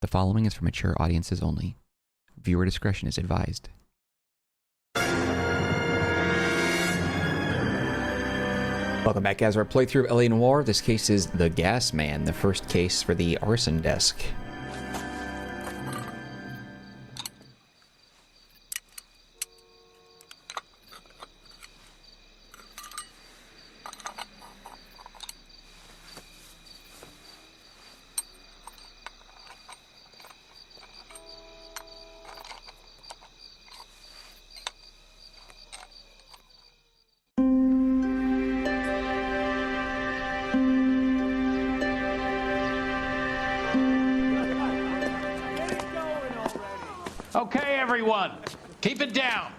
The following is for mature audiences only. Viewer discretion is advised. Welcome back, guys. Our playthrough of LA Noire. This case is the Gas Man, the first case for the Arson desk. Okay, everyone, keep it down.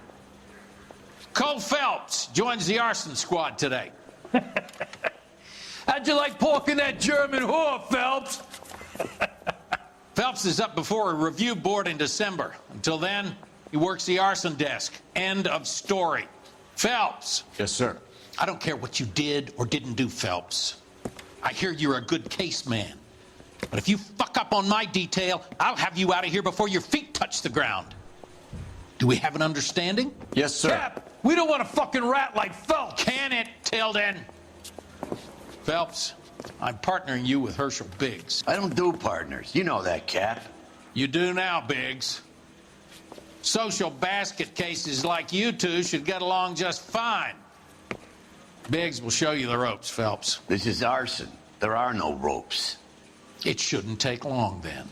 Cole Phelps joins the arson squad today. How'd you like porking that German whore, Phelps? Phelps is up before a review board in December. Until then, he works the arson desk. End of story. Phelps. Yes, sir. I don't care what you did or didn't do, Phelps. I hear you're a good case man. But if you fuck up on my detail, I'll have you out of here before your feet touch the ground. Do we have an understanding? Yes, sir. Cap, we don't want a fucking rat like Phelps. Can it, Tilden? Phelps, I'm partnering you with Herschel Biggs. I don't do partners. You know that, Cap. You do now, Biggs. Social basket cases like you two should get along just fine. Biggs will show you the ropes, Phelps. This is arson. There are no ropes. It shouldn't take long, then.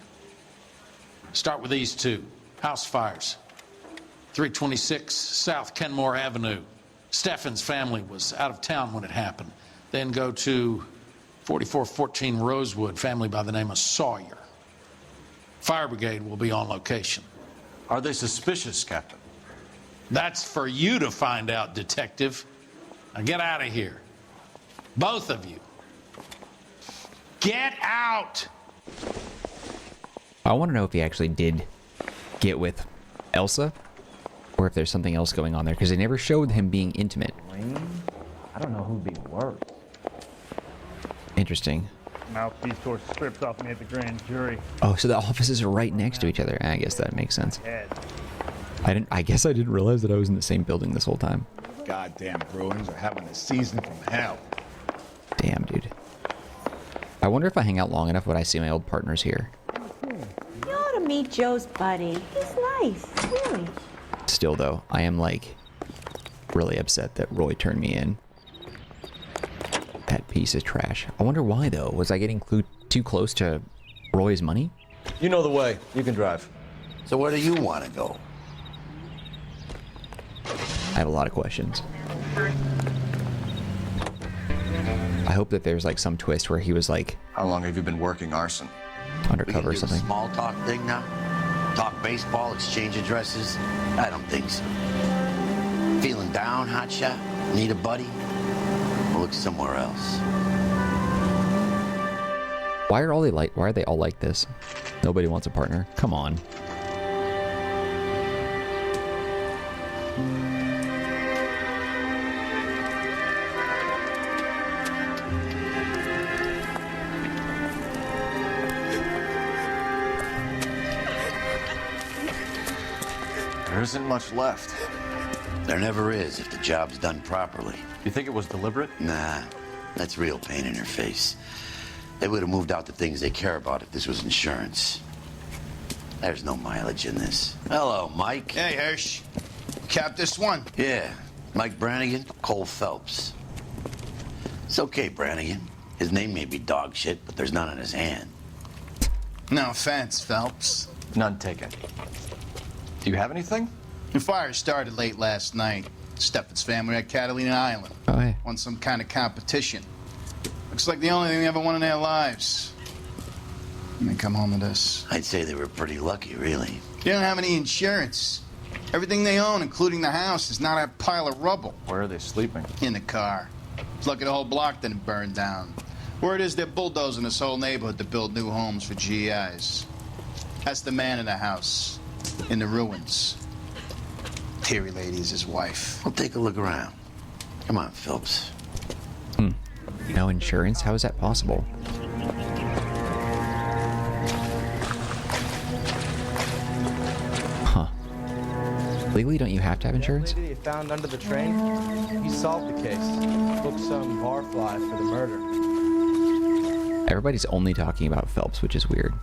Start with these two. House fires. 326 South Kenmore Avenue. Steffen's family was out of town when it happened. Then go to 4414 Rosewood, family by the name of Sawyer. Fire brigade will be on location. Are they suspicious, Captain? That's for you to find out, Detective. Now get out of here. Both of you. Get out! I want to know if he actually did get with Elsa, or if there's something else going on there, because they never showed him being intimate. I don't know who'd be worse. Interesting. Mouthpiece tore scripts off me at the grand jury. Oh, so the offices are right next to each other. I guess that makes sense. Head. I guess I didn't realize that I was in the same building this whole time. Goddamn Bruins are having a season from hell. Damn, dude. I wonder if I hang out long enough would I see my old partners here. You ought to meet Joe's buddy. He's nice, really. Still, though, I am, like, really upset that Roy turned me in. That piece of trash. I wonder why, though. Was I getting too close to Roy's money? You know the way. You can drive. So where do you want to go? I have a lot of questions. I hope that there's like some twist where he was like How long have you been working arson? undercover or We can do something. the small talk thing now? Talk baseball, exchange addresses? I don't think so. Feeling down, hotshot? Need a buddy? We'll look somewhere else. Why are they all like this? Nobody wants a partner. Come on. There isn't much left. There never is if the job's done properly. You think it was deliberate? Nah, that's real pain in their face. They would have moved out the things they care about if this was insurance. There's no mileage in this. Hello, Mike. Hey, Hirsch. Cap this one. Yeah, Mike Brannigan, Cole Phelps. It's okay, Brannigan. His name may be dog shit, but there's none in his hand. No offense, Phelps. None taken. Do you have anything? The fire started late last night. Steffen's family at Catalina Island. Oh, hey. Won some kind of competition. Looks like the only thing they ever won in their lives. And they come home to this. I'd say they were pretty lucky, really. They don't have any insurance. Everything they own, including the house, is not a pile of rubble. Where are they sleeping? In the car. It's lucky the whole block didn't burn down. Word is they're bulldozing this whole neighborhood to build new homes for GIs. That's the man in the house, in the ruins. Terry lady is his wife. We'll take a look around. Come on, Phelps. No insurance? How is that possible? Legally, don't you have to have insurance? Lady they found under the train? He solved the case. Booked some barfly for the murder. Everybody's only talking about Phelps, which is weird.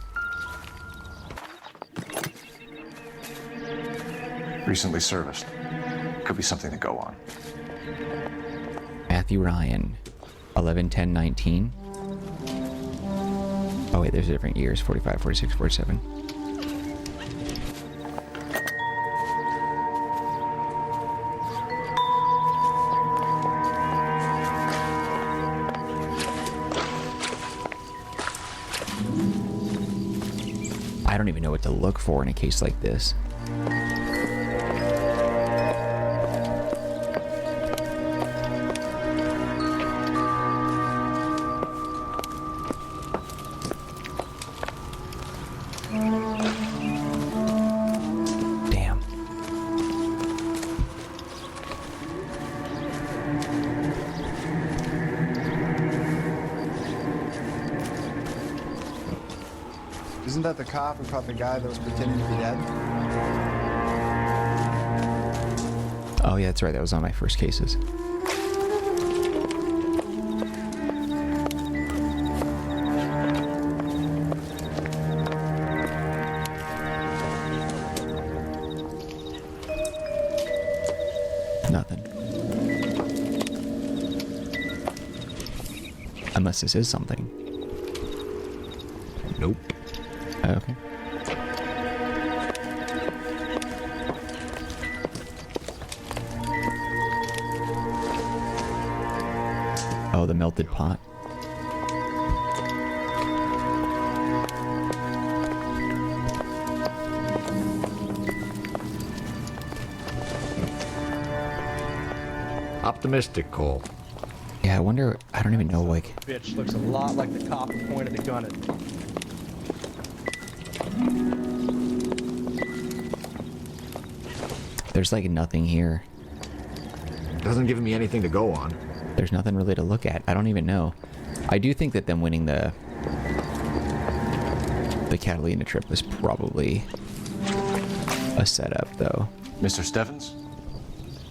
Recently serviced. Could be something to go on. Matthew Ryan, 11/10/19. Oh wait, there's different years, 45, 46, 47. I don't even know what to look for in a case like this. Damn. Isn't that the cop who caught the guy that was pretending to be dead? Oh yeah, that's right. That was on my first cases. Nothing. Unless this is something. Nope. Okay. Oh, the melted pot. Optimistic, Cole. Yeah, I wonder. I don't even know. Like, Bitch looks a lot like the cop who pointed the gun at me. there's like nothing here. Doesn't give me anything to go on. There's nothing really to look at. I don't even know. I do think that them winning the Catalina trip was probably a setup, though. Mr. Steffens?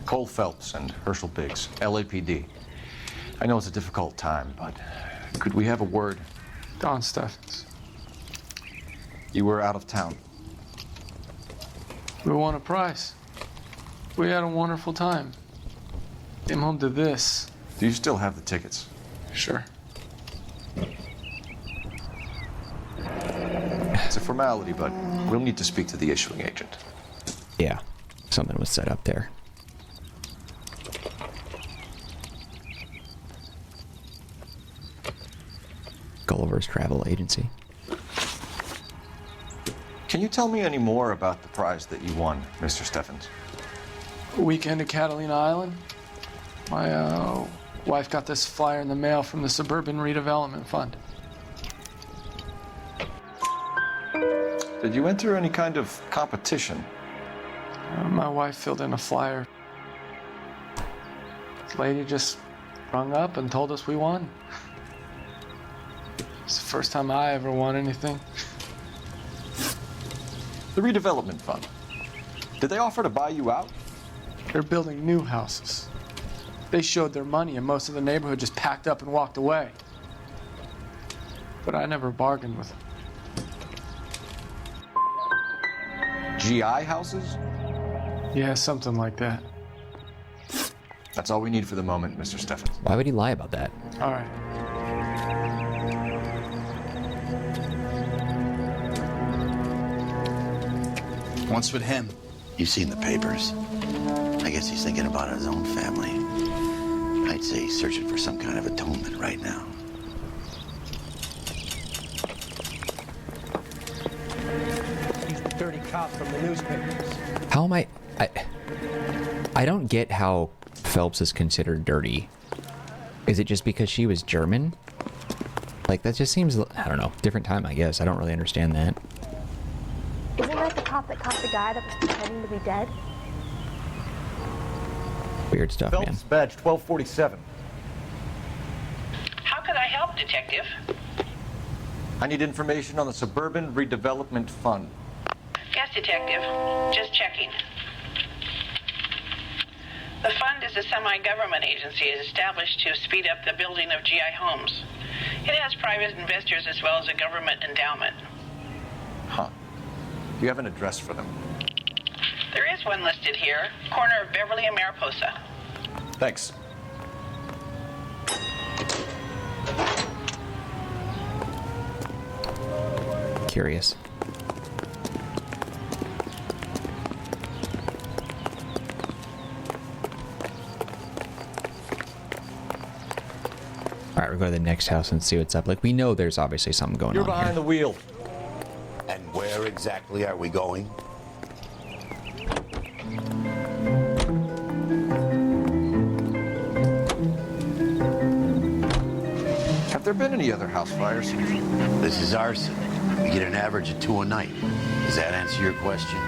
Cole Phelps and Herschel Biggs, LAPD. I know it's a difficult time, but could we have a word? Don Steffens. You were out of town. We won a prize. We had a wonderful time. Came home to this. Do you still have the tickets? Sure. It's a formality, but we'll need to speak to the issuing agent. Yeah, something was set up there. Gulliver's Travel Agency. Can you tell me any more about the prize that you won, Mr. Steffens? A weekend at Catalina Island. My wife got this flyer in the mail from the Suburban Redevelopment Fund. Did you enter any kind of competition? My wife filled in a flyer. This lady just rung up and told us we won. It's the first time I ever won anything. The redevelopment fund. Did they offer to buy you out? They're building new houses. They showed their money and most of the neighborhood just packed up and walked away. But I never bargained with them. GI houses? Yeah, something like that. That's all we need for the moment, Mr. Steffens. Why would he lie about that? All right. What's with him? You've seen the papers. I guess he's thinking about his own family. I'd say he's searching for some kind of atonement right now. These dirty cops from the newspapers. How am I don't get how Phelps is considered dirty. Is it just because she was German? Like, that just seems, I don't know, different time, I guess. I don't really understand that. Isn't that the cop that caught the guy that was pretending to be dead? Weird stuff, man. Phelps badge 1247. How can I help, Detective? I need information on the Suburban Redevelopment Fund. Yes, Detective. Just checking. The fund is a semi-government agency established to speed up the building of GI homes. It has private investors as well as a government endowment. Huh. Do you have an address for them? There is one listed here, corner of Beverly and Mariposa. Thanks. Curious. Alright, we'll go to the next house and see what's up. Like, we know there's obviously something going on You're behind here. the wheel. And where exactly are we going? Have there been any other house fires? This is Arson. We get an average of 2 a night. Does that answer your question?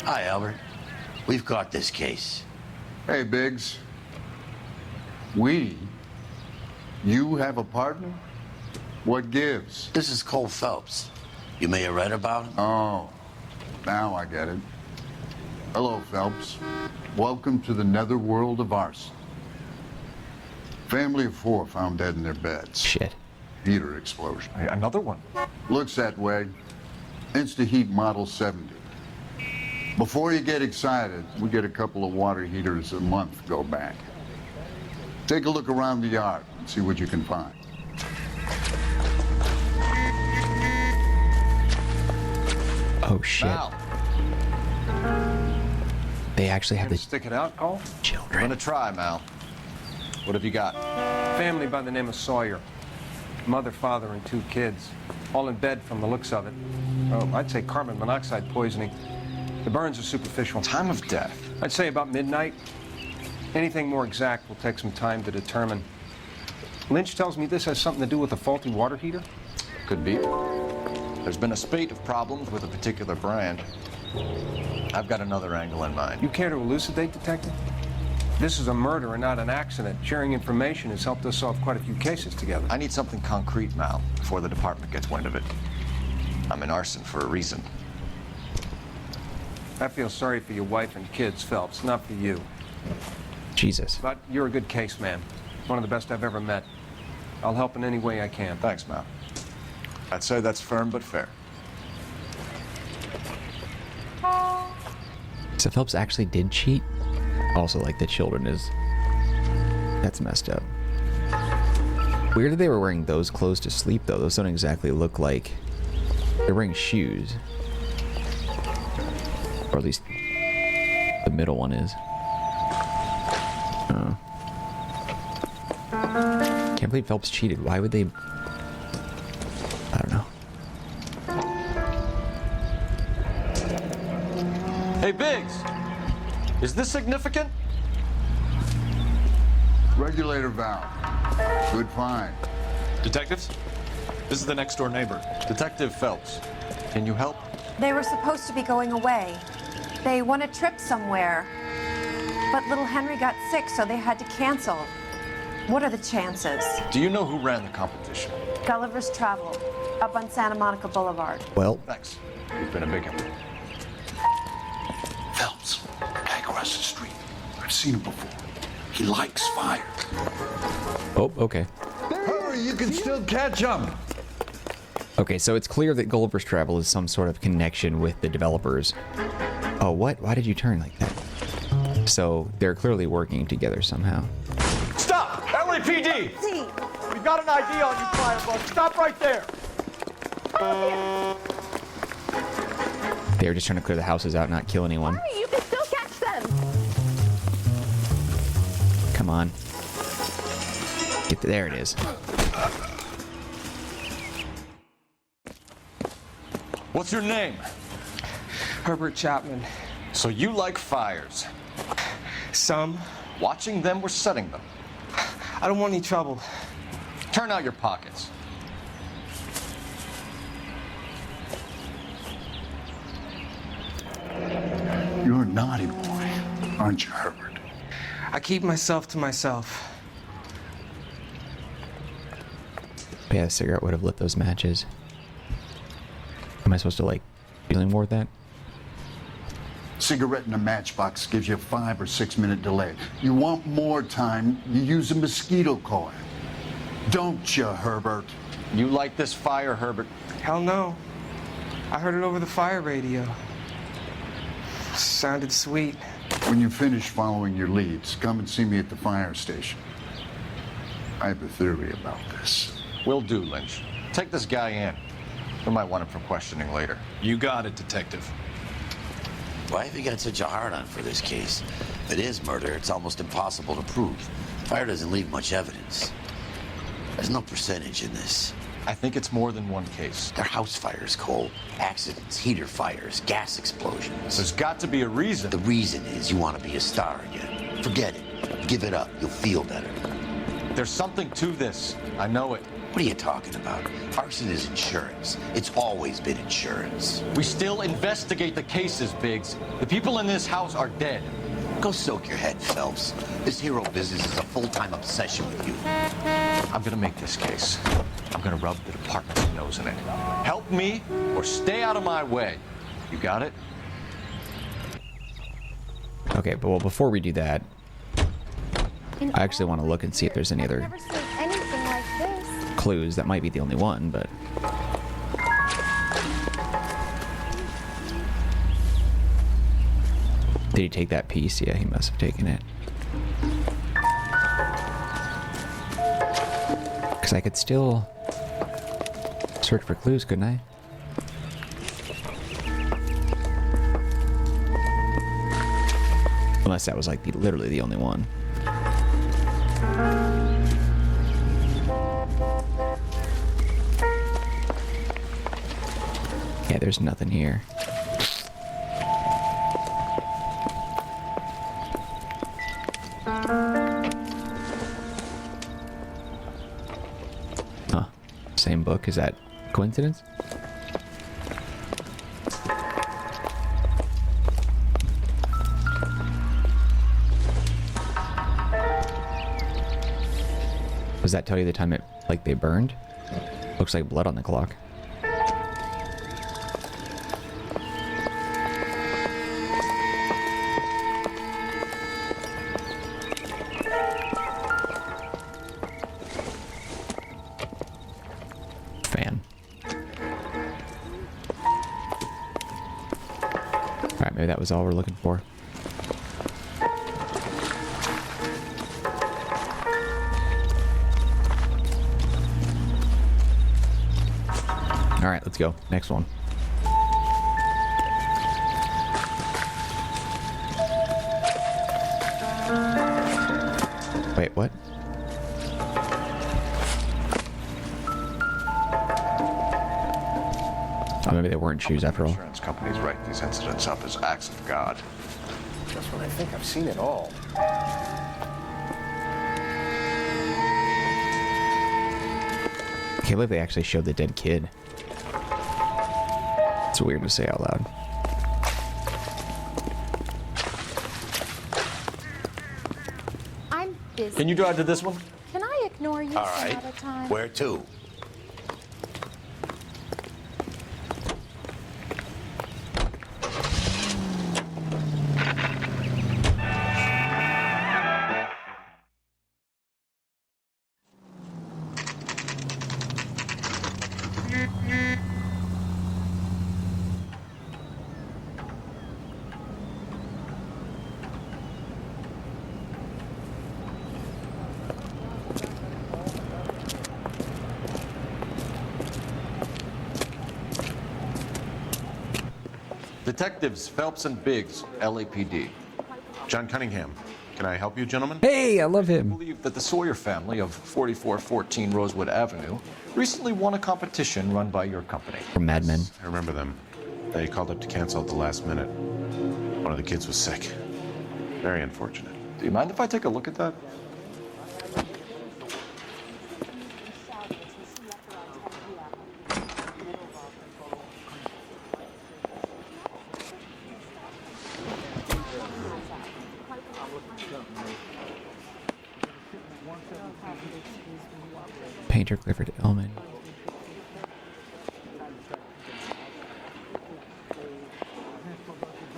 Hi, Albert. We've got this case. Hey, Biggs. You have a partner? What gives? This is Cole Phelps. You may have read about him. Oh, now I get it. Hello, Phelps. Welcome to the netherworld of Arson. Family of 4 found dead in their beds. Shit. Heater explosion. Hey, another one. Looks that way. Insta-Heat Model 70. Before you get excited, we get a couple of water heaters a month go back. Take a look around the yard and see what you can find. Oh shit. Mal, They actually have the Stick it out, Cole? I'm children. gonna try, Mal. What have you got? Family by the name of Sawyer. Mother, father, and 2 kids. All in bed from the looks of it. Oh, I'd say carbon monoxide poisoning. The burns are superficial. Time of death. I'd say about midnight. Anything more exact will take some time to determine. Lynch tells me this has something to do with a faulty water heater. Could be. There's been a spate of problems with a particular brand. I've got another angle in mind. You care to elucidate, Detective? This is a murder and not an accident. Sharing information has helped us solve quite a few cases together. I need something concrete, Mal, before the department gets wind of it. I'm in Arson for a reason. I feel sorry for your wife and kids, Phelps, not for you. Jesus. But you're a good case man. One of the best I've ever met. I'll help in any way I can. Thanks, Mal. I'd say that's firm but fair. So Phelps actually did cheat? Also, like, the children is... That's messed up. Weird that they were wearing those clothes to sleep, though. Those don't exactly look like... They're wearing shoes. Or at least... the middle one is. Oh. Can't believe Phelps cheated. Why would they... I don't know. Hey, Biggs! Is this significant? Regulator valve. Good find. Detectives? This is the next door neighbor. Detective Phelps. Can you help? They were supposed to be going away. They won a trip somewhere. But little Henry got sick, so they had to cancel. What are the chances? Do you know who ran the competition? Gulliver's Travel, up on Santa Monica Boulevard. Well... Thanks. You've been a big help. Phelps, guy across the street. I've seen him before. He likes fire. Oh, okay. Hurry, you can still catch him. Okay, so it's clear that Gulliver's Travel is some sort of connection with the developers. Oh, what? Why did you turn like that? So they're clearly working together somehow. Stop! LAPD! We've got an ID on you, Firebug. Stop right there! They were just trying to clear the houses out, not kill anyone. Hurry, you can still catch them. Come on. There it is. What's your name? Herbert Chapman. So you like fires? Some. Watching them or setting them? I don't want any trouble. Turn out your pockets. You're a naughty boy, aren't you, Herbert? I keep myself to myself. Yeah, a cigarette would have lit those matches. Am I supposed to, like, do something more with that? Cigarette in a matchbox gives you a 5 or 6 minute delay. You want more time, you use a mosquito coil. Don't you, Herbert? You like this fire, Herbert? Hell no. I heard it over the fire radio. Sounded sweet. When you finish following your leads, come and see me at the fire station. I have a theory about this. Will do, Lynch. Take this guy in. We might want him for questioning later. You got it, Detective. Why have you got such a hard-on for this case? If it is murder, it's almost impossible to prove. Fire doesn't leave much evidence. There's no percentage in this. I think it's more than one case. They're house fires, Cole. Accidents, heater fires, gas explosions. There's got to be a reason. The reason is you want to be a star again. Forget it. Give it up. You'll feel better. There's something to this. I know it. What are you talking about? Arson is insurance. It's always been insurance. We still investigate the cases, Biggs. The people in this house are dead. Go soak your head, Phelps. This hero business is a full-time obsession with you. I'm gonna make this case. I'm gonna rub the department's nose in it. Help me or stay out of my way. You got it? Okay, but well, before we do that, I actually want to look and see if there's any other Anything like this. clues. That might be the only one, but... Did he take that piece? Yeah, he must have taken it. Because I could still search for clues, couldn't I? Unless that was like literally the only one. Yeah, there's nothing here. Huh. Same book. Is that coincidence? Does that tell you the time it, like, they burned? Looks like blood on the clock. Fan. Alright, maybe that was all we're looking for. Alright, let's go. Next one. Wait, what? Oh, maybe they weren't shoes after all. Insurance companies write these incidents up as acts of God. That's what I think. I've seen it all. I can't believe they actually showed the dead kid. It's weird to say out loud. I'm busy. Can you drive to this one? Can I ignore you All some right. other time? Where to? Detectives Phelps and Biggs, LAPD. John Cunningham. Can I help you, gentlemen? Hey, I love him. I believe that the Sawyer family of 4414 Rosewood Avenue recently won a competition run by your company. From Mad Men. I remember them. They called up to cancel at the last minute. One of the kids was sick. Very unfortunate. Do you mind if I take a look at that? Painter Clifford Ellman.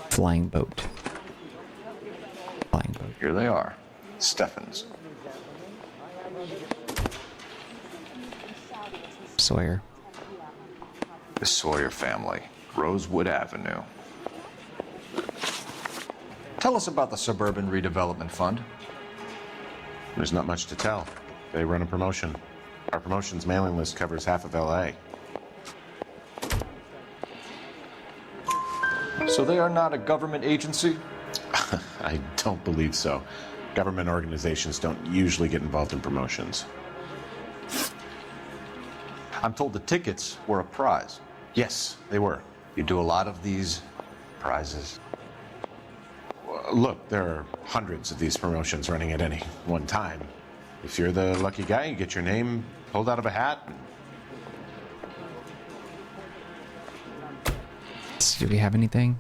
Flying boat. Flying boat. Here they are. Steffens. Sawyer. The Sawyer family. Rosewood Avenue. Tell us about the Suburban Redevelopment Fund. There's not much to tell. They run a promotion. Our promotion's mailing list covers half of LA. So they are not a government agency? I don't believe so. Government organizations don't usually get involved in promotions. I'm told the tickets were a prize. Yes, they were. You do a lot of these prizes. Look, there are hundreds of these promotions running at any one time. If you're the lucky guy, you get your name pulled out of a hat. Do we have anything?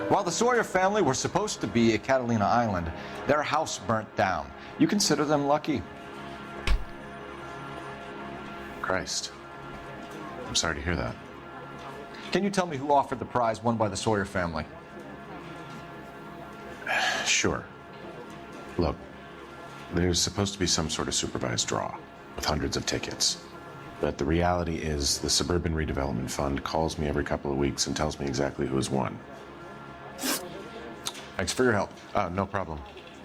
While the Sawyer family were supposed to be at Catalina Island, their house burnt down. You consider them lucky? Christ. I'm sorry to hear that. Can you tell me who offered the prize won by the Sawyer family? Sure. Look, there's supposed to be some sort of supervised draw with hundreds of tickets. But the reality is the Suburban Redevelopment Fund calls me every couple of weeks and tells me exactly who has won. Thanks for your help. No problem.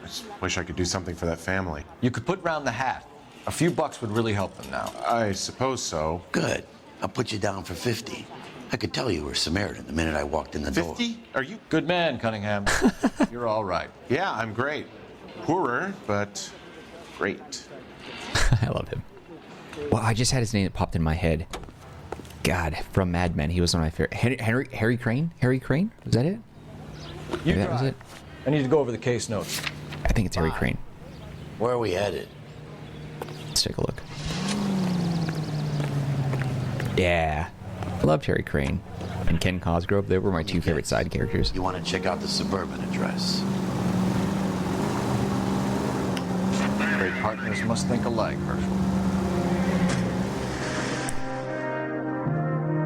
I just wish I could do something for that family. You could put round the hat. A few bucks would really help them now. I suppose so. Good. I'll put you down for 50. I could tell you were Samaritan the minute I walked in the door. 50? Are you? Good man, Cunningham. You're all right. Yeah, I'm great. Poorer, but great. I love him. Well, I just had his name that popped in my head. God, from Mad Men, he was one of my favorite. Harry Crane? Harry Crane? Was that it? You that was it? I need to go over the case notes. I think it's Harry Crane. Where are we headed? Let's take a look. Yeah. I loved Harry Crane. And Ken Cosgrove, they were my two favorite side characters. You want to check out the Suburban address? Great partners must think alike, Herschel.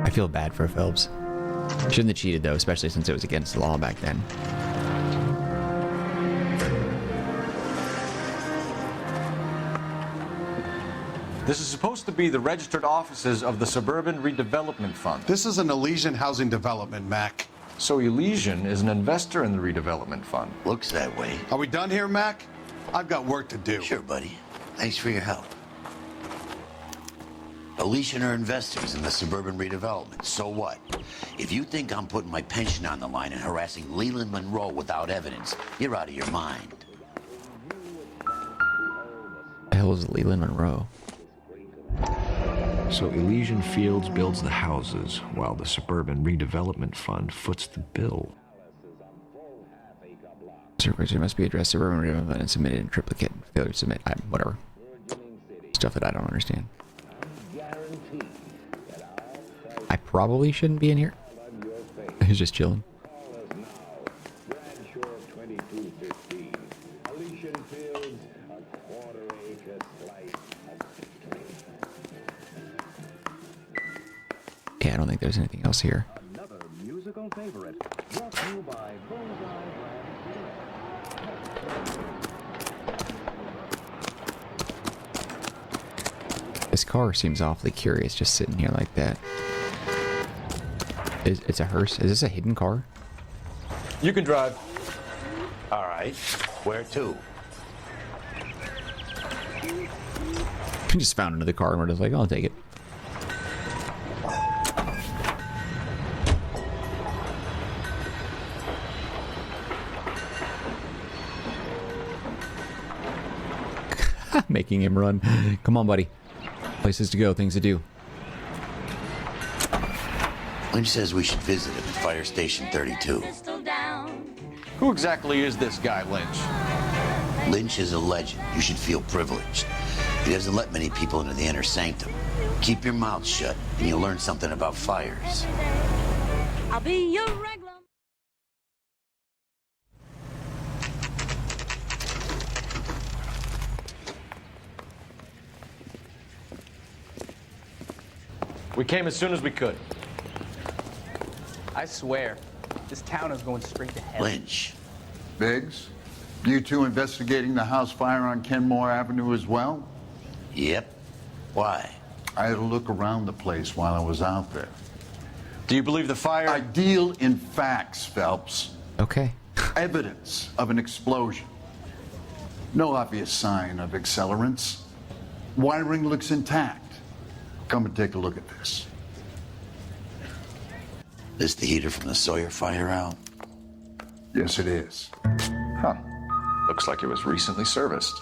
I feel bad for Phelps. Shouldn't have cheated, though, especially since it was against the law back then. This is supposed to be the registered offices of the Suburban Redevelopment Fund. This is an Elysian housing development, Mac. So Elysian is an investor in the redevelopment fund. Looks that way. Are we done here, Mac? I've got work to do. Sure, buddy. Thanks for your help. Elysian are investors in the Suburban Redevelopment. So what? If you think I'm putting my pension on the line and harassing Leland Monroe without evidence, you're out of your mind. The hell is Leland Monroe? So Elysian Fields builds the houses, while the Suburban Redevelopment Fund foots the bill. Circulation must be addressed Suburban Redevelopment and submitted in triplicate. Failure to submit. Whatever. Stuff that I don't understand. I probably shouldn't be in here. He's just chilling. Yeah, I don't think there's anything else here. Another musical favorite brought to you by This car seems awfully curious, just sitting here like that. It's a hearse. Is this a hidden car? You can drive. All right. Where to? We just found another car and we're just like, I'll take it. Making him run. Come on, buddy. Places to go, things to do. Lynch says we should visit him at Fire Station 32. Who exactly is this guy, Lynch? Lynch is a legend. You should feel privileged. He doesn't let many people into the inner sanctum. Keep your mouth shut, and you'll learn something about fires. I'll be your regular. We came as soon as we could. I swear, this town is going straight to hell. Lynch. Biggs, you two investigating the house fire on Kenmore Avenue as well? Yep. Why? I had a look around the place while I was out there. Do you believe the fire? I deal in facts, Phelps. Okay. Evidence of an explosion. No obvious sign of accelerants. Wiring looks intact. Come and take a look at this. This the heater from the Sawyer fire out? Yes, it is. Huh. Looks like it was recently serviced.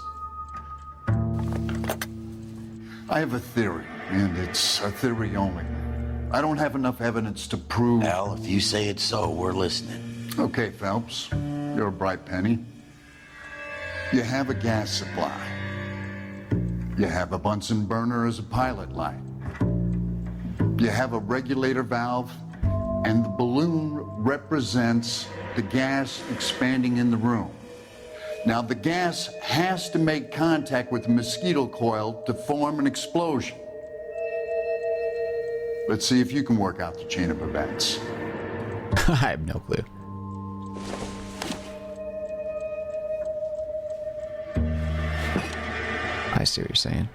I have a theory, and it's a theory only. I don't have enough evidence to prove... Al, if you say it's so, we're listening. Okay, Phelps. You're a bright penny. You have a gas supply. You have a Bunsen burner as a pilot light. You have a regulator valve, and the balloon represents the gas expanding in the room. Now, the gas has to make contact with the mosquito coil to form an explosion. Let's see if you can work out the chain of events. I have no clue. I see what you're saying.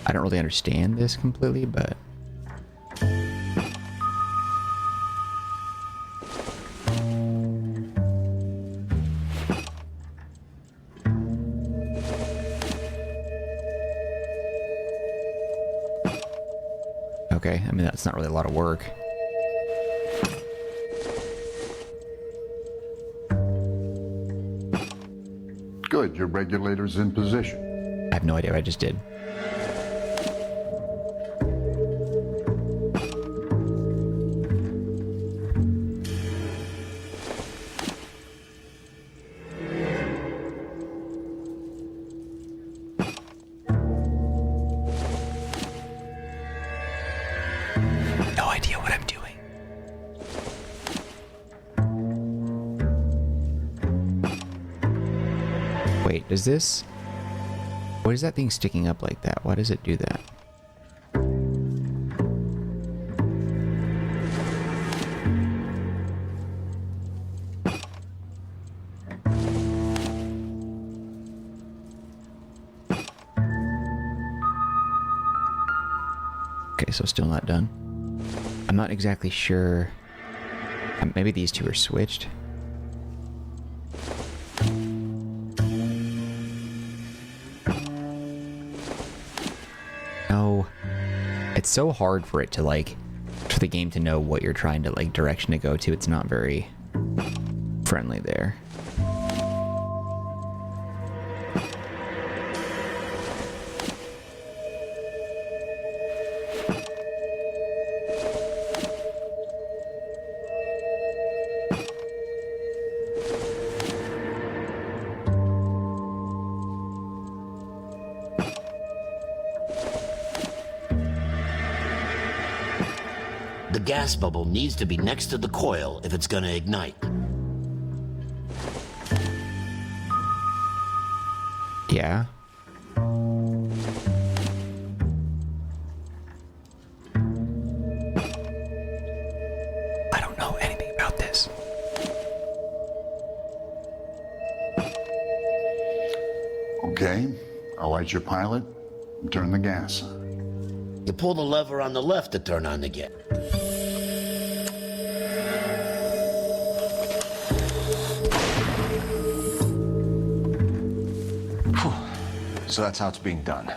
I don't really understand this completely, but... Okay, I mean, that's not really a lot of work. Good, your regulator's in position. I have no idea what I just did. No idea what I'm doing. Wait, does this... What is that thing sticking up like that? Why does it do that? Okay, so still not done. I'm not exactly sure. Maybe these two are switched. No. It's so hard for it to like, for the game to know what you're trying to like direction to go to. It's not very friendly there. The gas bubble needs to be next to the coil if it's gonna ignite. Yeah. I don't know anything about this. Okay, I'll light your pilot and turn the gas on. You pull the lever on the left to turn on the gas. So that's how it's being done.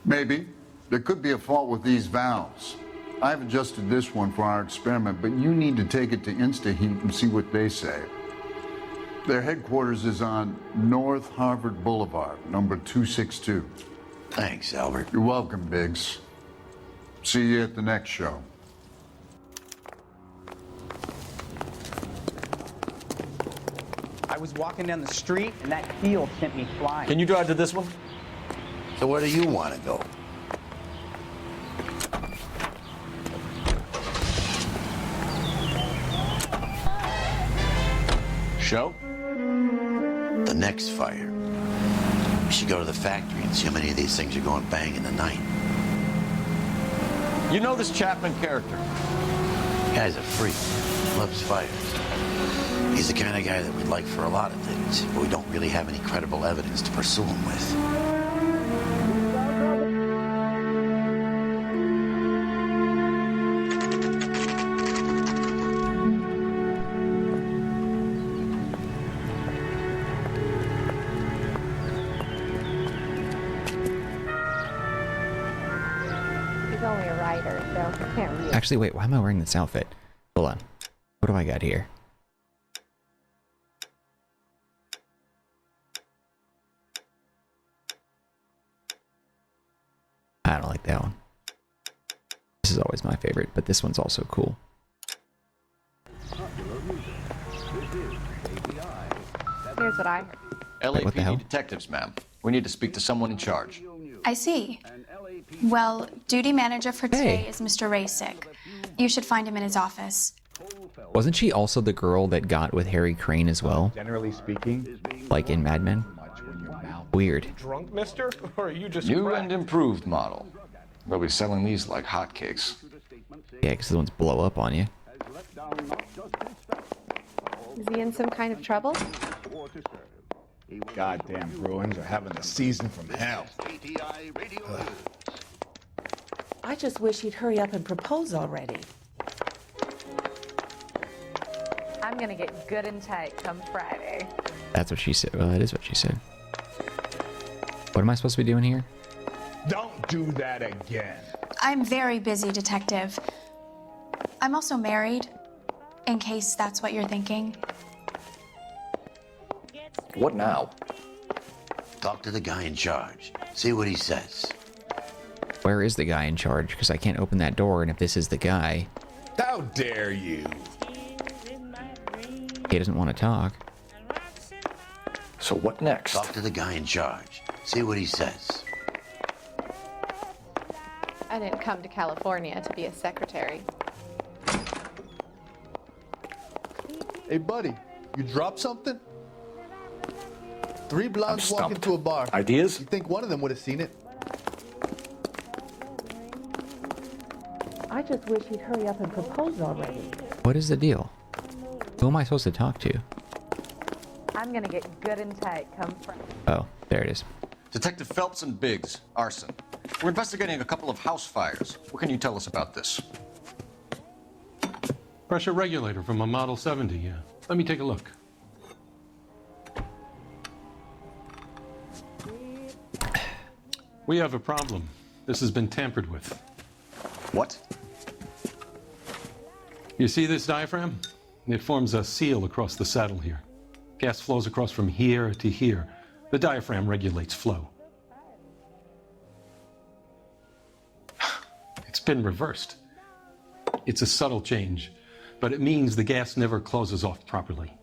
Maybe. There could be a fault with these valves. I've adjusted this one for our experiment, but you need to take it to InstaHeat and see what they say. Their headquarters is on North Harvard Boulevard, number 262. Thanks, Albert. You're welcome, Biggs. See you at the next show. I was walking down the street and that field sent me flying. Can you drive to this one? So where do you want to go? Show? The next fire. We should go to the factory and see how many of these things are going bang in the night. You know this Chapman character? Guy's a freak. Loves fires. He's the kind of guy that we'd like for a lot of things, but we don't really have any credible evidence to pursue him with. Actually, wait, why am I wearing this outfit? Hold on. What do I got here? I don't like that one. This is always my favorite, but this one's also cool. Here's what I heard. Wait, what the hell? LAPD detectives, ma'am. We need to speak to someone in charge. I see. Well, duty manager for today is Mr. Raysick. You should find him in his office. Wasn't she also the girl that got with Harry Crane as well? Generally speaking, like in Mad Men? Weird. Drunk, mister? Or are you just New cracked? and improved model. They'll be selling these like hotcakes. Yeah, because the ones blow up on you. Is he in some kind of trouble? Goddamn Bruins are having a season from hell. I just wish he'd hurry up and propose already. I'm gonna get good and tight come Friday. That's what she said. Well, that is what she said. What am I supposed to be doing here? Don't do that again. I'm very busy, detective. I'm also married, in case that's what you're thinking. What now? Talk to the guy in charge. See what he says. Where is the guy in charge? Because I can't open that door, and if this is the guy... How dare you? He doesn't want to talk. So what next? Talk to the guy in charge. See what he says. I didn't come to California to be a secretary. Hey, buddy, you dropped something? 3 blondes walk into a bar. Ideas? You think one of them would have seen it? I just wish he'd hurry up and propose already. What is the deal? Who am I supposed to talk to? I'm gonna get good and tight come Friday. Oh, there it is. Detective Phelps and Biggs, Arson. We're investigating a couple of house fires. What can you tell us about this? Pressure regulator from a Model 70, yeah. Let me take a look. We have a problem. This has been tampered with. What? You see this diaphragm? It forms a seal across the saddle here. Gas flows across from here to here. The diaphragm regulates flow. It's been reversed. It's a subtle change, but it means the gas never closes off properly.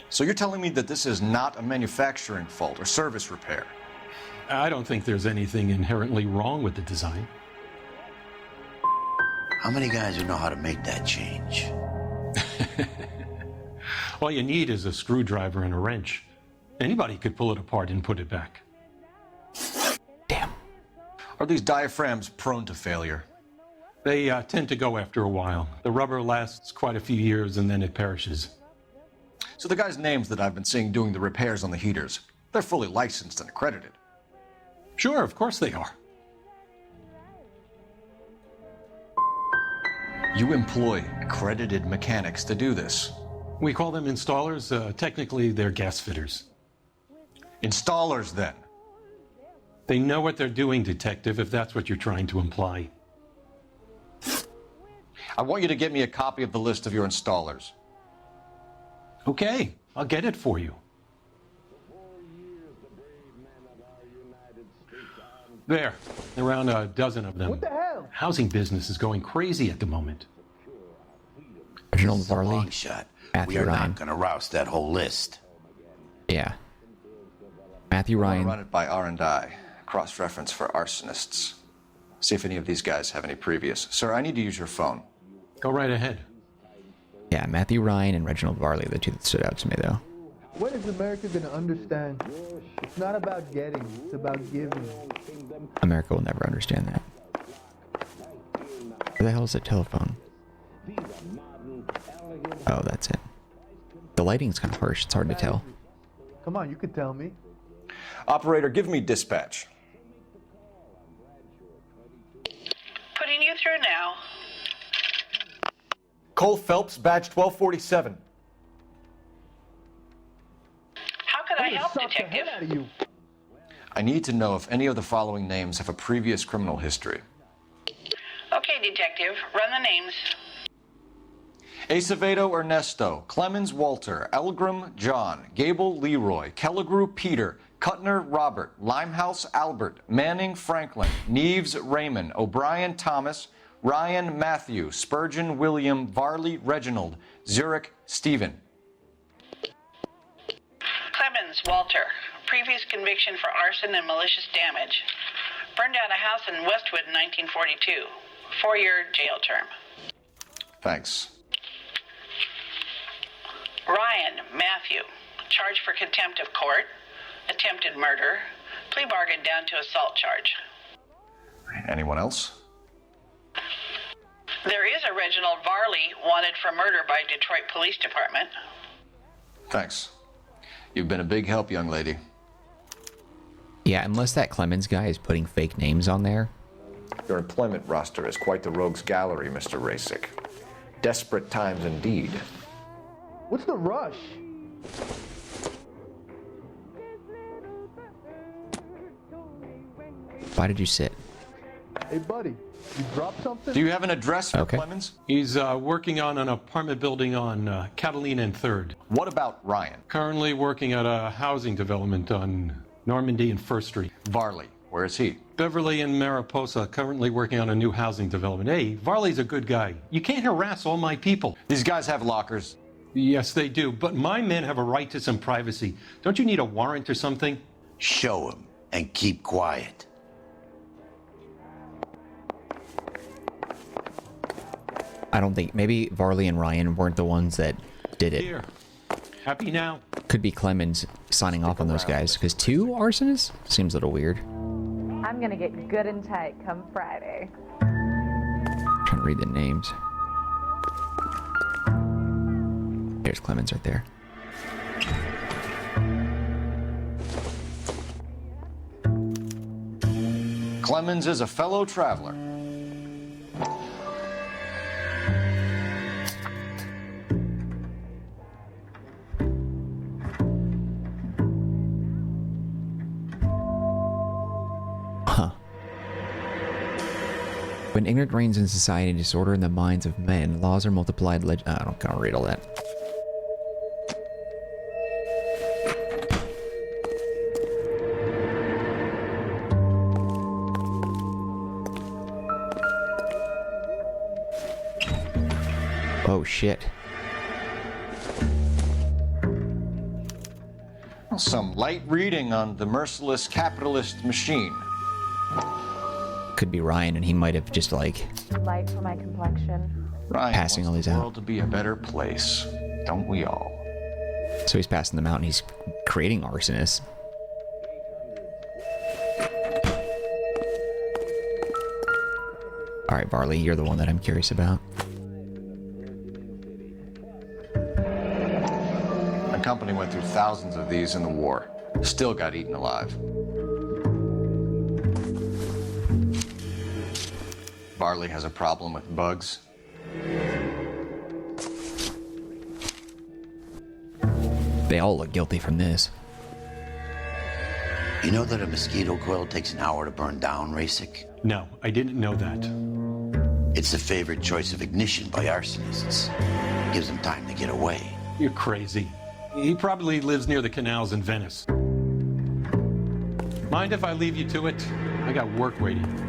So you're telling me that this is not a manufacturing fault or service repair? I don't think there's anything inherently wrong with the design. How many guys would know how to make that change? All you need is a screwdriver and a wrench. Anybody could pull it apart and put it back. Damn. Are these diaphragms prone to failure? They tend to go after a while. The rubber lasts quite a few years and then it perishes. So the guys' names that I've been seeing doing the repairs on the heaters, they're fully licensed and accredited. Sure, of course they are. You employ accredited mechanics to do this. We call them installers. Technically, they're gas fitters. Installers, then? They know what they're doing, detective, if that's what you're trying to imply. I want you to get me a copy of the list of your installers. Okay, I'll get it for you. There, around a dozen of them. What the hell? Housing business is going crazy at the moment. Reginald Varley, Long shot. We Matthew are Ryan. not going to rouse that whole list. Yeah. Matthew I'll Ryan. run it by R&I, cross-reference for arsonists. See if any of these guys have any previous. Sir, I need to use your phone. Go right ahead. Yeah, Matthew Ryan and Reginald Varley are the two that stood out to me, though. When is America gonna understand? It's not about getting, it's about giving. America will never understand that. Where the hell is the telephone? Oh, that's it. The lighting's kind of harsh. It's hard to tell. Come on, you could tell me. Operator, give me dispatch. Putting you through now. Cole Phelps, badge 1247. How could I help, Detective? Out of you. I need to know if any of the following names have a previous criminal history. Okay, Detective, run the names. Acevedo Ernesto, Clemens Walter, Elgram John, Gable Leroy, Kelligrew Peter, Kuttner Robert, Limehouse Albert, Manning Franklin, Neves Raymond, O'Brien Thomas, Ryan Matthew, Spurgeon William, Varley Reginald, Zurich Stephen. Clemens Walter, previous conviction for arson and malicious damage. Burned down a house in Westwood in 1942. 4-year jail term. Thanks. Ryan Matthew, charged for contempt of court, attempted murder, plea bargain down to assault charge. Anyone else? There is a Reginald Varley wanted for murder by Detroit Police Department. Thanks. You've been a big help, young lady. Yeah, unless that Clemens guy is putting fake names on there. Your employment roster is quite the rogues gallery, Mr. Rasick. Desperate times indeed. What's the rush? Why did you sit? Hey, buddy, you dropped something? Do you have an address for Clemens? He's working on an apartment building on Catalina and 3rd. What about Ryan? Currently working at a housing development on Normandy and 1st Street. Varley, where is he? Beverly and Mariposa, currently working on a new housing development. Hey, Varley's a good guy. You can't harass all my people. These guys have lockers. Yes, they do, but my men have a right to some privacy. Don't you need a warrant or something? Show him and keep quiet. I don't think... Maybe Varley and Ryan weren't the ones that did it. Here. Happy now? Could be Clemens signing off on those guys, because 2 arsonists? Seems a little weird. I'm gonna get good and tight come Friday. Trying to read the names. There's Clemens right there. Clemens is a fellow traveler. When ignorance reigns in society and disorder in the minds of men, laws are multiplied. I don't gotta read all that. Oh shit. Some light reading on the merciless capitalist machine. Could be Ryan, and he might have just like Light for my complexion. Ryan passing all wants these the out. world to be a better place, don't we all? So he's passing them out, and he's creating arsonists. All right, Varley, you're the one that I'm curious about. My company went through thousands of these in the war. Still got eaten alive. Varley has a problem with bugs. They all look guilty from this. You know that a mosquito coil takes an hour to burn down, Rasick? No, I didn't know that. It's the favorite choice of ignition by arsonists. Gives them time to get away. You're crazy. He probably lives near the canals in Venice. Mind if I leave you to it? I got work waiting.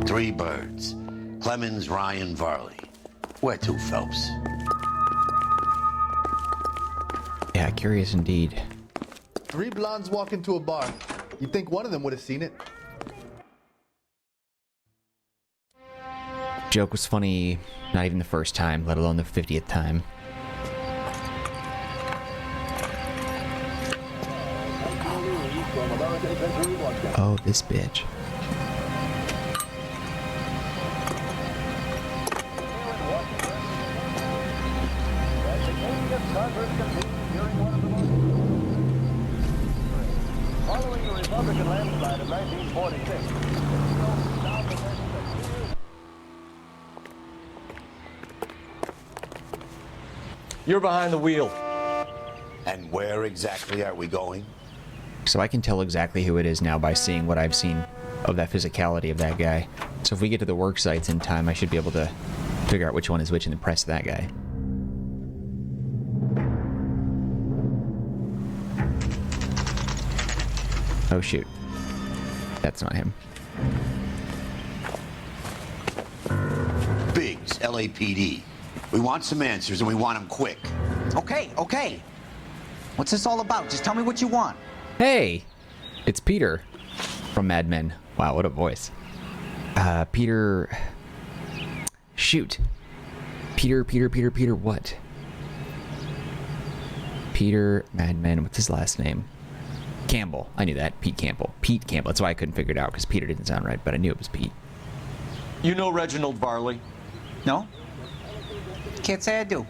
3 birds. Clemens, Ryan, Varley. Where to, Phelps? Yeah, curious indeed. 3 blondes walk into a bar. You'd think one of them would have seen it. Joke was funny, not even the first time, let alone the 50th time. Oh, this bitch. Following the Republican landslide of 1946. You're behind the wheel. And where exactly are we going? So I can tell exactly who it is now by seeing what I've seen of that physicality of that guy. So if we get to the work sites in time, I should be able to figure out which one is which and impress that guy. Oh shoot. That's not him. Biggs, LAPD. We want some answers and we want them quick. Okay. What's this all about? Just tell me what you want. Hey! It's Peter from Mad Men. Wow, what a voice. Peter... Shoot. Peter what? Peter Mad Men, what's his last name? Campbell. I knew that. Pete Campbell. That's why I couldn't figure it out, because Peter didn't sound right, but I knew it was Pete. You know Reginald Varley? No? Can't say I do.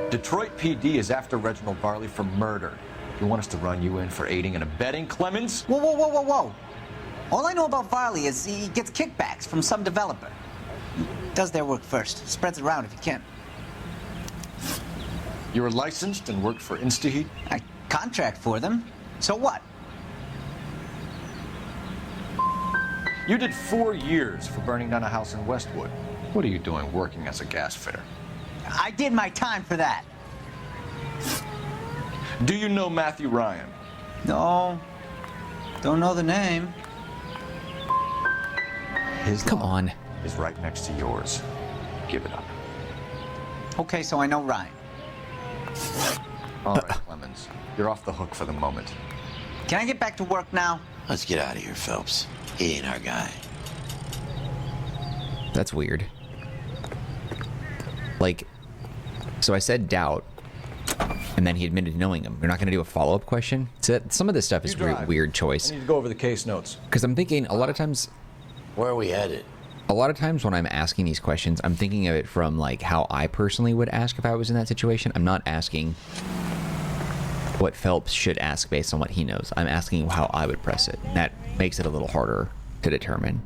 Detroit PD is after Reginald Varley for murder. You want us to run you in for aiding and abetting Clemens? Whoa. All I know about Varley is he gets kickbacks from some developer. He does their work first. Spreads it around if he can. You were licensed and worked for InstaHeat? I contract for them. So what? You did 4 years for burning down a house in Westwood. What are you doing working as a gas fitter? I did my time for that. Do you know Matthew Ryan? No. Don't know the name. His Come on. Is right next to yours. Give it up. Okay, so I know Ryan. All right, Clemens. You're off the hook for the moment. Can I get back to work now? Let's get out of here, Phelps. He ain't our guy. That's weird. Like, so I said doubt, and then he admitted to knowing him. You're not going to do a follow-up question? So some of this stuff is a weird choice. I need to go over the case notes. Because I'm thinking a lot of times... Where are we headed? A lot of times when I'm asking these questions, I'm thinking of it from, like, how I personally would ask if I was in that situation. I'm not asking what Phelps should ask based on what he knows. I'm asking how I would press it. And that makes it a little harder to determine.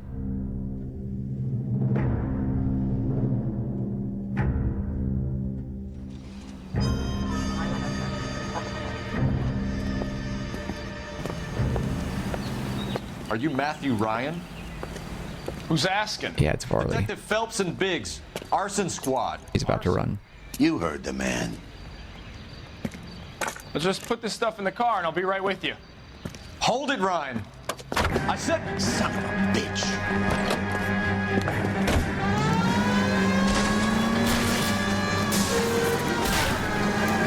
Are you Matthew Ryan? Who's asking? Yeah, it's Varley. Detective Phelps and Biggs, Arson Squad. He's about to run. You heard the man. Let's just put this stuff in the car and I'll be right with you. Hold it, Ryan. I said, son of a bitch.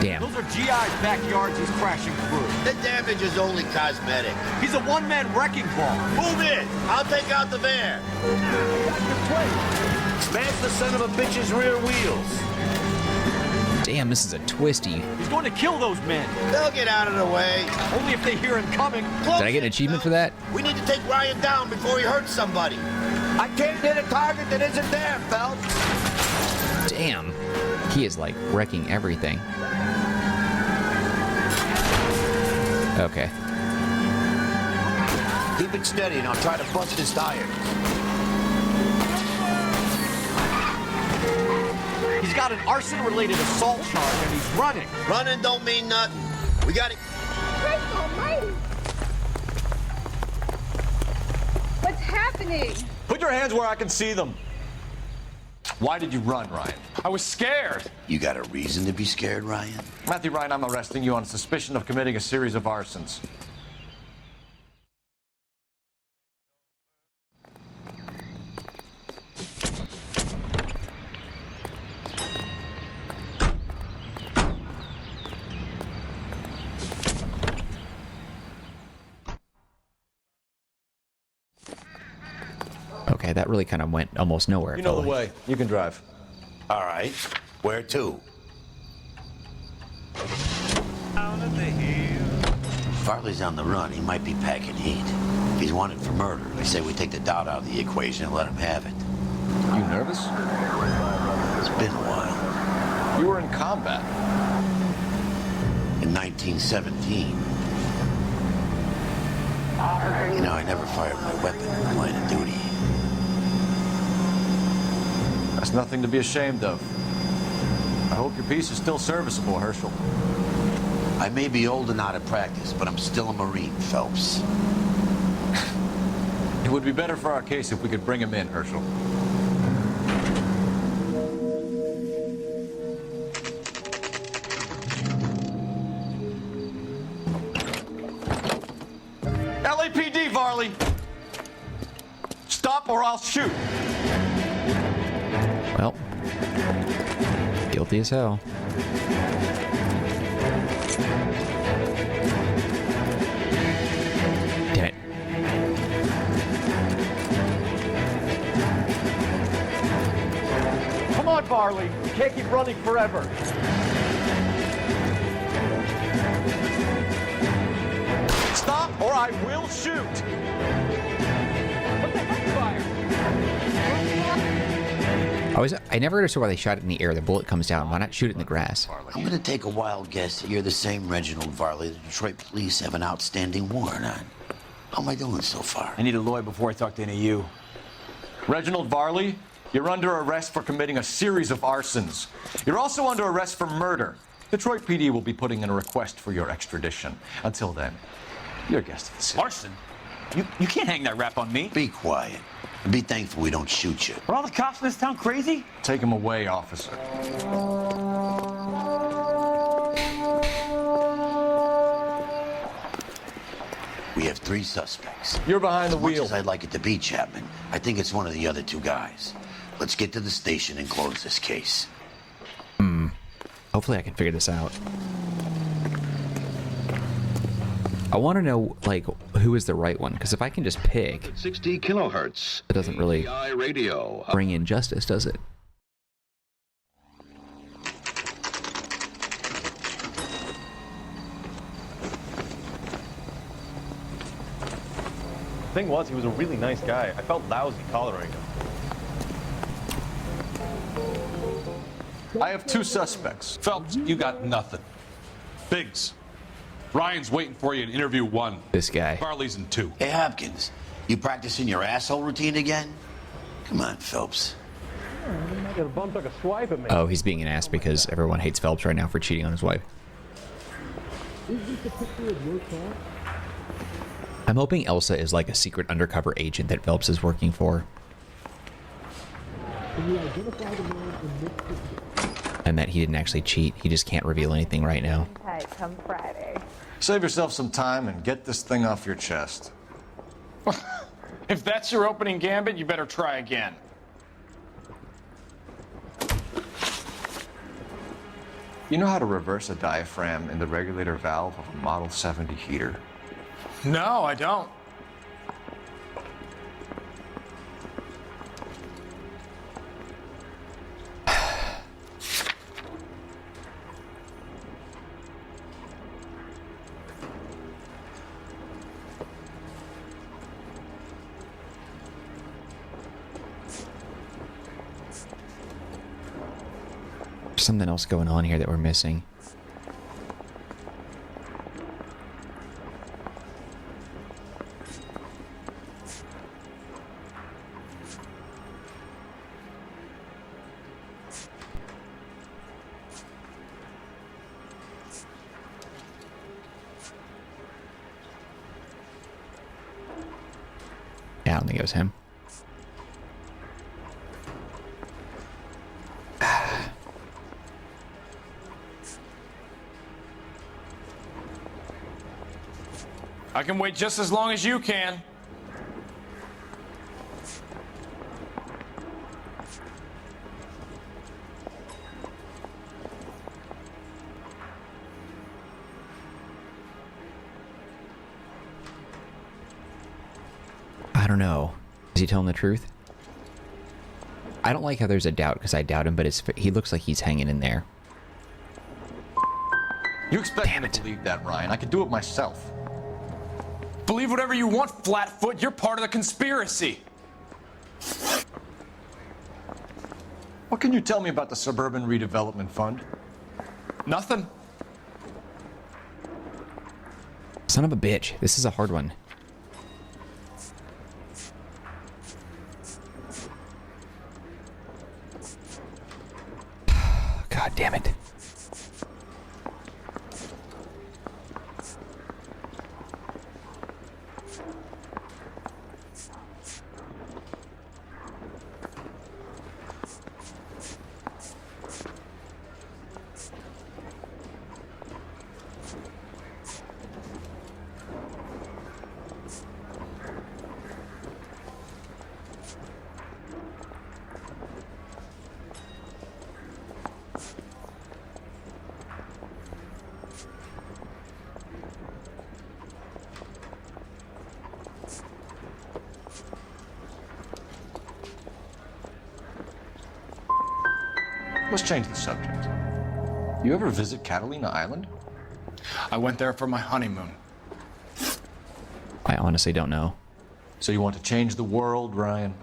Damn. Those are GI's backyards he's crashing through. The damage is only cosmetic. He's a one-man wrecking ball. Move in. I'll take out the van. Smash the son of a bitch's rear wheels. Damn, this is a twisty. He's going to kill those men. They'll get out of the way. Only if they hear him coming. Close Did I get an achievement for that? We need to take Ryan down before he hurts somebody. I can't hit a target that isn't there, Phelps. Damn. He is, like, wrecking everything. Okay. Keep it steady and I'll try to bust his tires. He's got an arson-related assault charge and he's running. Running don't mean nothing. We got it. Christ almighty! What's happening? Put your hands where I can see them. Why did you run, Ryan? I was scared. You got a reason to be scared, Ryan? Matthew Ryan, I'm arresting you on suspicion of committing a series of arsons. that really kind of went almost nowhere. You know the way. You can drive. All right. Where to? Farley's on the run. He might be packing heat. If he's wanted for murder, I say we take the doubt out of the equation and let him have it. You nervous? It's been a while. You were in combat. In 1917. You know, I never fired my weapon in the line of duty. That's nothing to be ashamed of. I hope your piece is still serviceable, Herschel. I may be old and out of practice, but I'm still a Marine, Phelps. It would be better for our case if we could bring him in, Herschel. LAPD, Varley! Stop or I'll shoot! Well, guilty as hell. Damn it. Come on, Varley. We can't keep running forever. Stop or I will shoot! What the heck, fire? I never understood why they shot it in the air. The bullet comes down. Why not shoot it in the grass? I'm gonna take a wild guess that you're the same Reginald Varley the Detroit police have an outstanding warrant on. How am I doing so far? I need a lawyer before I talk to any of you. Reginald Varley, you're under arrest for committing a series of arsons. You're also under arrest for murder. Detroit PD will be putting in a request for your extradition. Until then, you're a guest of the city. Arson? You can't hang that rap on me. Be quiet. And be thankful we don't shoot you. Are all the cops in this town crazy? Take him away, officer. We have 3 suspects. You're behind the wheel. As much as I'd like it to be, Chapman, I think it's one of the other 2 guys. Let's get to the station and close this case. Hopefully I can figure this out. I want to know, like, who is the right one, because if I can just pick 60 kilohertz. It doesn't really radio. bring in justice, does it? Thing was, he was a really nice guy. I felt lousy collaring him. I have 2 suspects. Phelps, you got nothing. Biggs, Ryan's waiting for you in interview 1. This guy. Farley's in 2. Hey, Hopkins, you practicing your asshole routine again? Come on, Phelps. Oh, he's being an ass because everyone hates Phelps right now for cheating on his wife. I'm hoping Elsa is like a secret undercover agent that Phelps is working for. And that he didn't actually cheat. He just can't reveal anything right now. Tight come Friday. Save yourself some time and get this thing off your chest. If that's your opening gambit, you better try again. You know how to reverse a diaphragm in the regulator valve of a Model 70 heater? No, I don't. There's something else going on here that we're missing. Yeah, I don't think it was him. I can wait just as long as you can. I don't know. Is he telling the truth? I don't like how there's a doubt because I doubt him, but he looks like he's hanging in there. You expect me to believe that, Ryan? I could do it myself. Believe whatever you want, Flatfoot. You're part of the conspiracy. What can you tell me about the Suburban Redevelopment Fund? Nothing. Son of a bitch. This is a hard one. God damn it. Let's change the subject. You ever visit Catalina Island? I went there for my honeymoon. I honestly don't know. So you want to change the world, Ryan?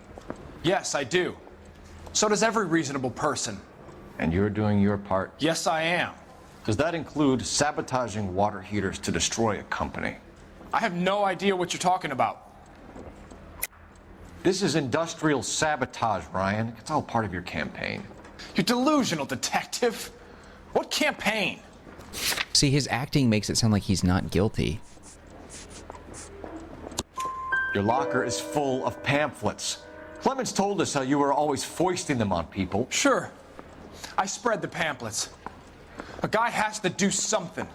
Yes, I do. So does every reasonable person. And you're doing your part? Yes, I am. Does that include sabotaging water heaters to destroy a company? I have no idea what you're talking about. This is industrial sabotage, Ryan. It's all part of your campaign. You're delusional, detective. What campaign? See, his acting makes it sound like he's not guilty. Your locker is full of pamphlets. Clemens told us how you were always foisting them on people. Sure. I spread the pamphlets. A guy has to do something.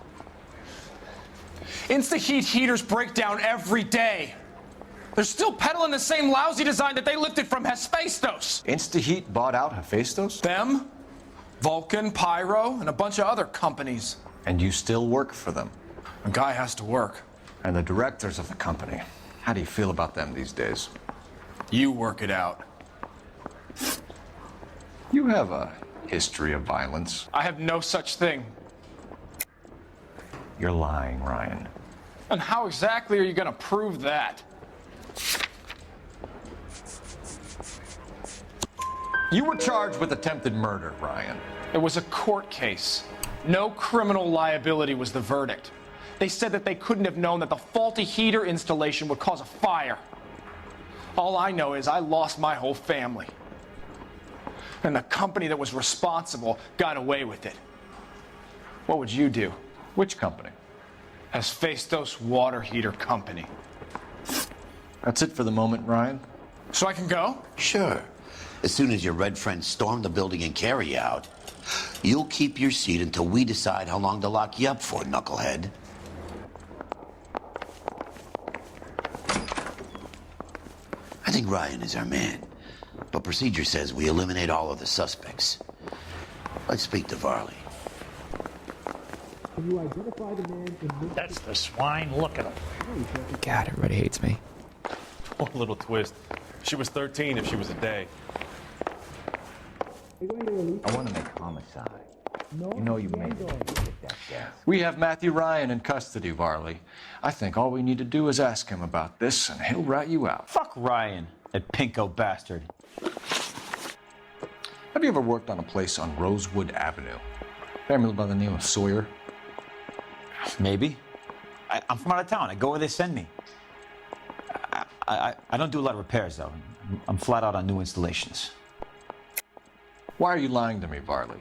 Insta-heat heaters break down every day. They're still peddling the same lousy design that they lifted from Hephaestus. Insta-heat bought out Hephaestus? Them, Vulcan, Pyro, and a bunch of other companies. And you still work for them? A guy has to work. And the directors of the company, how do you feel about them these days? You work it out. You have a history of violence. I have no such thing. You're lying, Ryan. And how exactly are you going to prove that? You were charged with attempted murder, Ryan. It was a court case. No criminal liability was the verdict. They said that they couldn't have known that the faulty heater installation would cause a fire. All I know is I lost my whole family. And the company that was responsible got away with it. What would you do? Which company? Hephaestus Water Heater Company. That's it for the moment, Ryan. So I can go? Sure. As soon as your red friends storm the building and carry you out, you'll keep your seat until we decide how long to lock you up for, knucklehead. I think Ryan is our man, but procedure says we eliminate all of the suspects. Let's speak to Varley. Can you identify the man in this? That's the swine. Look at him. God, everybody hates me. Oh, little twist. She was 13 if she was a day. I want to make homicide. You know you made it with that gas. We have Matthew Ryan in custody, Varley. I think all we need to do is ask him about this, and he'll rat you out. Fuck Ryan, that pinko bastard. Have you ever worked on a place on Rosewood Avenue? Family by the name of Sawyer? Maybe. I'm from out of town. I go where they send me. I don't do a lot of repairs, though. I'm flat out on new installations. Why are you lying to me, Varley?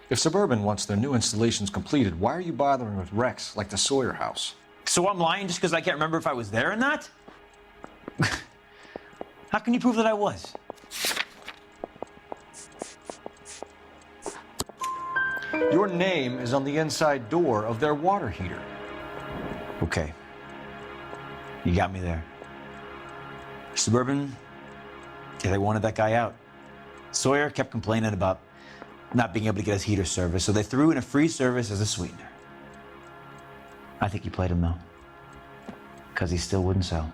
If Suburban wants their new installations completed, why are you bothering with wrecks like the Sawyer house? So I'm lying just because I can't remember if I was there or not? How can you prove that I was? Your name is on the inside door of their water heater. Okay. You got me there. Suburban, yeah, they wanted that guy out. Sawyer kept complaining about not being able to get his heater service, so they threw in a free service as a sweetener. I think he played him, though, because he still wouldn't sell.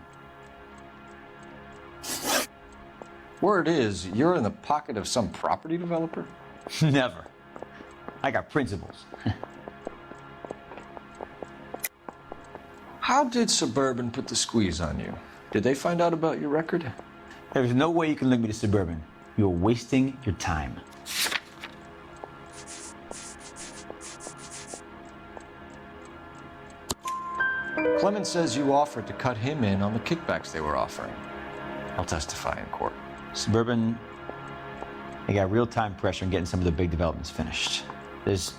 Word is, you're in the pocket of some property developer? Never. I got principles. How did Suburban put the squeeze on you? Did they find out about your record? There's no way you can link me to Suburban. You're wasting your time. Clemens says you offered to cut him in on the kickbacks they were offering. I'll testify in court. Suburban, they got real-time pressure on getting some of the big developments finished. There's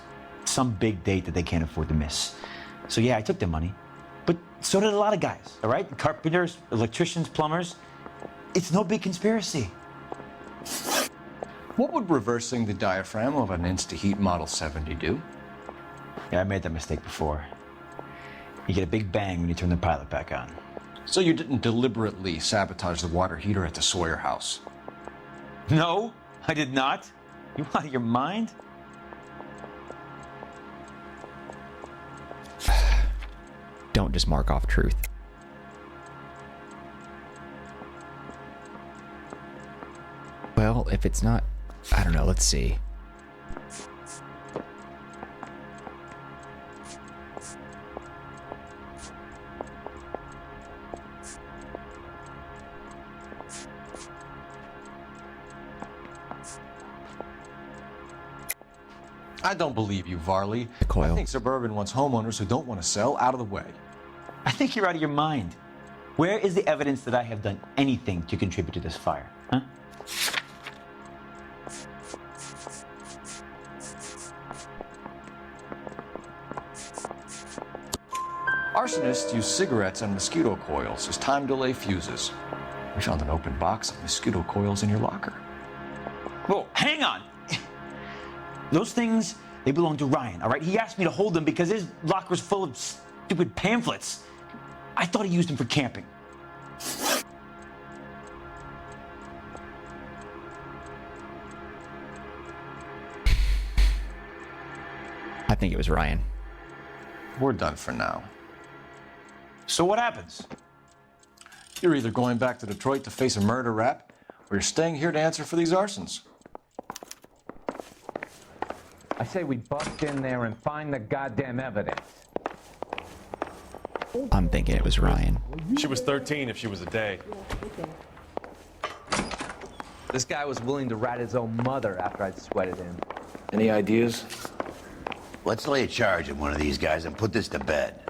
some big date that they can't afford to miss. So yeah, I took their money. But so did a lot of guys, all right? Carpenters, electricians, plumbers. It's no big conspiracy. What would reversing the diaphragm of an Insta-Heat Model 70 do? Yeah, I made that mistake before. You get a big bang when you turn the pilot back on. So you didn't deliberately sabotage the water heater at the Sawyer house? No, I did not. You out of your mind? Don't just mark off truth. Well, if it's not, I don't know, let's see. I don't believe you, Varley. I think Suburban wants homeowners who don't want to sell out of the way. I think you're out of your mind. Where is the evidence that I have done anything to contribute to this fire, huh? Arsonists use cigarettes and mosquito coils as time delay fuses. We found an open box of mosquito coils in your locker. Whoa, hang on! Those things, they belong to Ryan, all right? He asked me to hold them because his locker's full of stupid pamphlets. I thought he used them for camping. I think it was Ryan. We're done for now. So what happens? You're either going back to Detroit to face a murder rap, or you're staying here to answer for these arsons. I say we bust in there and find the goddamn evidence. I'm thinking it was Ryan. She was 13 if she was a day. This guy was willing to rat his own mother after I'd sweated him. Any ideas? Let's lay a charge at one of these guys and put this to bed.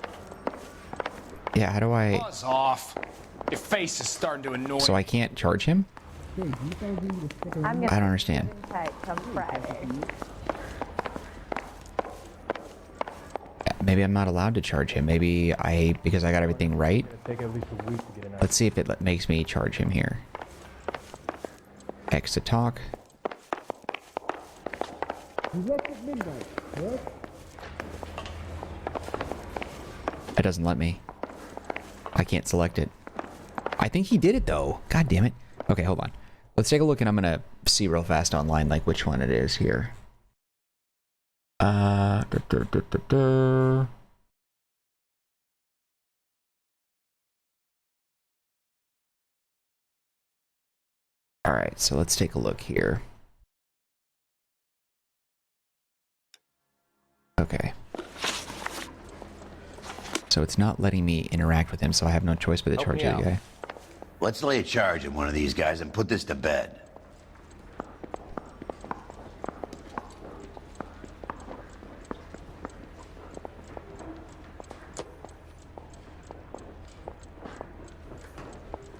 Yeah, how do I... Buzz off. Your face is starting to annoy me. So I can't charge him? I don't understand. Come Friday. Maybe I'm not allowed to charge him. Maybe because I got everything right. Let's see if it makes me charge him here. X to talk. It doesn't let me. I can't select it. I think he did it though. God damn it. Okay, hold on. Let's take a look and I'm gonna see real fast online like which one it is here. Alright, so let's take a look here. Okay. So it's not letting me interact with him, so I have no choice but to charge the guy. Let's lay a charge at one of these guys and put this to bed.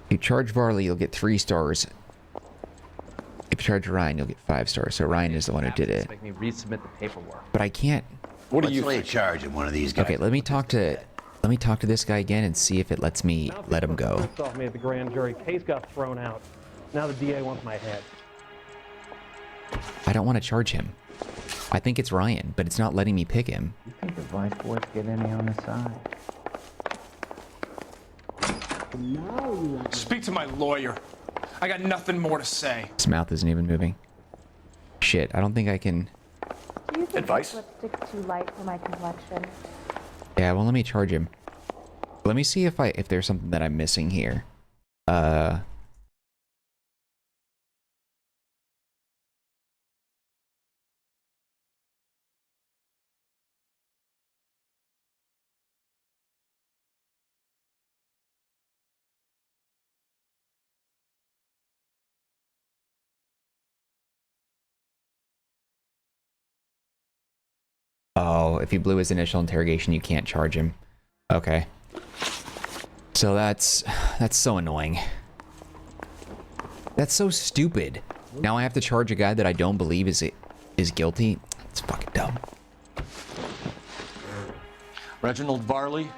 If you charge Varley, you'll get 3 stars. If you charge Ryan, you'll get 5 stars. So Ryan is the one who did it. Make me resubmit the paperwork. But I can't. What do you lay a charge at one of these guys? Okay, let me talk to this guy again and see if it lets me let him go. Off me at the grand jury. Case got thrown out. Now the DA wants my head. I don't want to charge him. I think it's Ryan, but it's not letting me pick him. You think the vice boys get any on the side? Speak to my lawyer. I got nothing more to say. His mouth isn't even moving. Shit, I don't think I can... Do you think this lipstick's too light for my complexion? Yeah, well, let me charge him. Let me see if there's something that I'm missing here. Oh, if he blew his initial interrogation, you can't charge him. Okay. So that's so annoying. That's so stupid. Now I have to charge a guy that I don't believe is guilty. It's fucking dumb. Reginald Varley,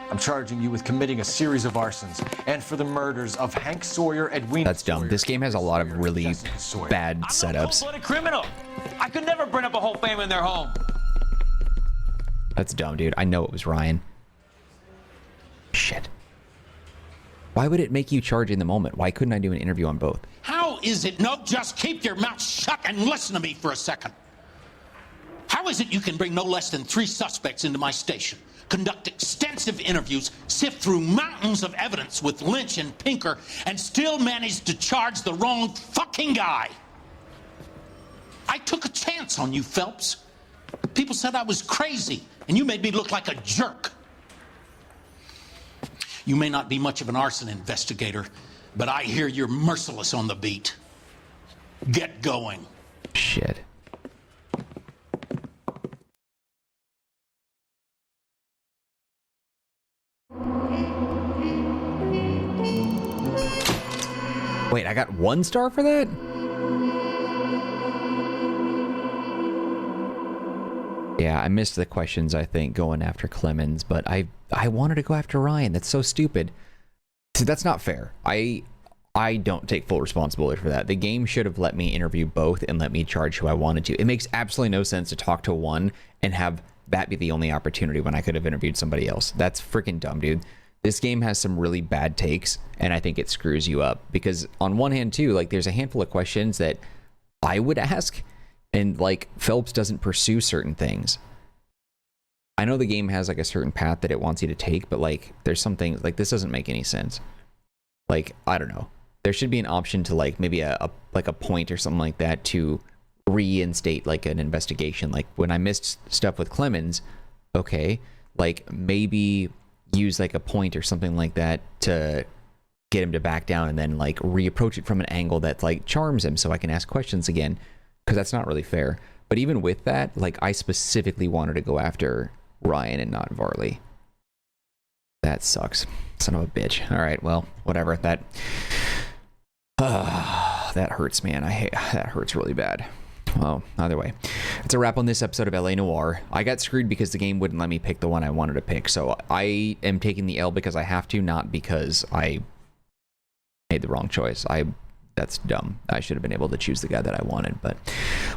I'm charging you with committing a series of arsons and for the murders of Hank Sawyer, Edwina. That's dumb. This game has a lot of really bad setups. I'm a criminal. I could never burn up a whole family in their home. That's dumb, dude. I know it was Ryan. Shit. Why would it make you charge in the moment? Why couldn't I do an interview on both? How is it? No, just keep your mouth shut and listen to me for a second. How is it you can bring no less than 3 suspects into my station, conduct extensive interviews, sift through mountains of evidence with Lynch and Pinker, and still manage to charge the wrong fucking guy? I took a chance on you, Phelps. People said I was crazy, and you made me look like a jerk. You may not be much of an arson investigator, but I hear you're merciless on the beat. Get going. Shit. Wait, I got 1 star for that? Yeah, I missed the questions, I think, going after Clemens, but I wanted to go after Ryan. That's so stupid. See, that's not fair. I don't take full responsibility for that. The game should have let me interview both and let me charge who I wanted to. It makes absolutely no sense to talk to one and have that be the only opportunity when I could have interviewed somebody else. That's freaking dumb, dude. This game has some really bad takes, and I think it screws you up. Because on one hand, too, like, there's a handful of questions that I would ask, and, like, Phelps doesn't pursue certain things. I know the game has, like, a certain path that it wants you to take, but, like, there's some things, like, this doesn't make any sense. Like, I don't know. There should be an option to, like, maybe a point or something like that to reinstate, like, an investigation. Like, when I missed stuff with Clemens, okay, like, maybe use, like, a point or something like that to get him to back down and then, like, reapproach it from an angle that, like, charms him so I can ask questions again, because that's not really fair. But even with that, like, I specifically wanted to go after Ryan and not Varley. That sucks. Son of a bitch. All right, well, whatever. That hurts, man. That hurts really bad. Well, either way, it's a wrap on this episode of LA Noire. I got screwed because the game wouldn't let me pick the one I wanted to pick, so I am taking the L because I have to, not because I made the wrong choice. That's dumb. I should have been able to choose the guy that I wanted, but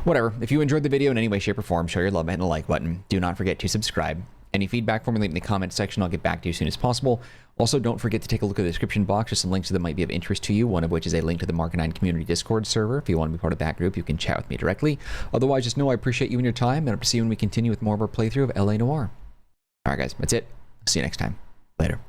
whatever. If you enjoyed the video in any way, shape, or form, show your love by hitting the like button. Do not forget to subscribe. Any feedback for me, leave in the comment section. I'll get back to you as soon as possible. Also, don't forget to take a look at the description box for some links that might be of interest to you, one of which is a link to the Marcanine community Discord server. If you want to be part of that group, you can chat with me directly. Otherwise, just know I appreciate you and your time, and I hope to see you when we continue with more of our playthrough of LA Noire. Alright guys, that's it. See you next time. Later.